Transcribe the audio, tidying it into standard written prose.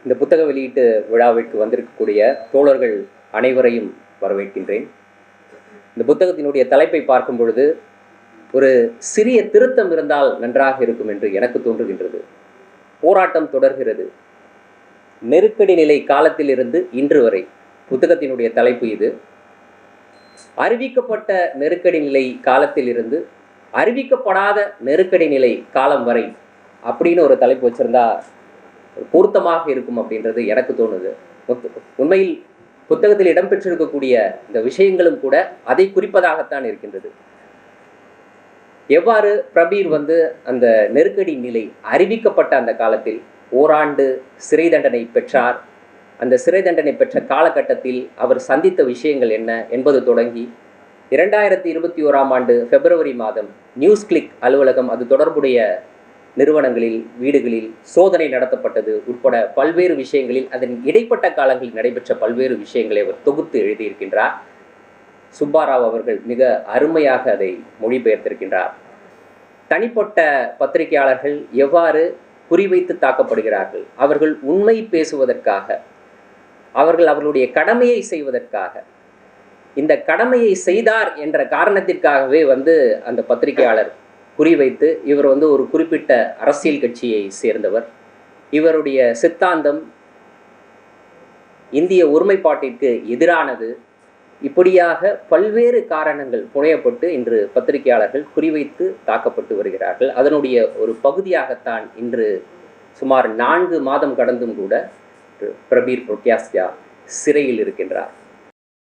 இந்த புத்தக வெளியீட்டு விழாவிற்கு வந்திருக்கக்கூடிய தோழர்கள் அனைவரையும் வரவேற்கின்றேன். இந்த புத்தகத்தினுடைய தலைப்பை பார்க்கும் பொழுது ஒரு சிறிய திருத்தம் இருந்தால் நன்றாக இருக்கும் என்று எனக்கு தோன்றுகின்றது. போராட்டம் தொடர்கிறது, நெருக்கடி நிலை காலத்திலிருந்து இன்று வரை. புத்தகத்தினுடைய தலைப்பு இது. அறிவிக்கப்பட்ட நெருக்கடி நிலை காலத்திலிருந்து அறிவிக்கப்படாத நெருக்கடி நிலை காலம் வரை அப்படின்னு ஒரு தலைப்பு வச்சிருந்தா பொருத்தமாக இருக்கும் அப்படின்றது எனக்கு தோணுது. உண்மையில் புத்தகத்தில் இடம்பெற்றிருக்கக்கூடிய இந்த விஷயங்களும் கூட அதை குறிப்பதாகத்தான் இருக்கின்றது. எவ்வாறு பிரபீர் அந்த நெருக்கடி நிலை அறிவிக்கப்பட்ட அந்த காலத்தில் ஓராண்டு சிறை தண்டனை பெற்றார், அந்த சிறை தண்டனை பெற்ற காலகட்டத்தில் அவர் சந்தித்த விஷயங்கள் என்ன என்பது தொடங்கி 2021ஆம் ஆண்டு பிப்ரவரி மாதம் நியூஸ் கிளிக் அலுவலகம் அது தொடர்புடைய நிறுவனங்களில் வீடுகளில் சோதனை நடத்தப்பட்டது உட்பட பல்வேறு விஷயங்களில் அதன் இடைப்பட்ட காலங்களில் நடைபெற்ற பல்வேறு விஷயங்களை அவர் தொகுத்து எழுதியிருக்கின்றார். சுப்பாராவ் அவர்கள் மிக அருமையாக அதை மொழிபெயர்த்திருக்கின்றார். தனிப்பட்ட பத்திரிகையாளர்கள் எவ்வாறு குறிவைத்து தாக்கப்படுகிறார்கள், அவர்கள் உண்மை பேசுவதற்காக, அவர்களுடைய கடமையை செய்வதற்காக, இந்த கடமையை செய்தார் என்ற காரணத்திற்காகவே அந்த பத்திரிகையாளர் குறிவைத்து இவர் ஒரு குறிப்பிட்ட அரசியல் கட்சியை சேர்ந்தவர், இவருடைய சித்தாந்தம் இந்திய ஒருமைப்பாட்டிற்கு எதிரானது, இப்படியாக பல்வேறு காரணங்கள் புனையப்பட்டு இன்று பத்திரிகையாளர்கள் குறிவைத்து தாக்கப்பட்டு வருகிறார்கள். அதனுடைய ஒரு பகுதியாகத்தான் இன்று சுமார் 4 மாதம் கடந்தும் கூட பிரபீர் பிரக்யாஸ்யா சிறையில் இருக்கின்றார்.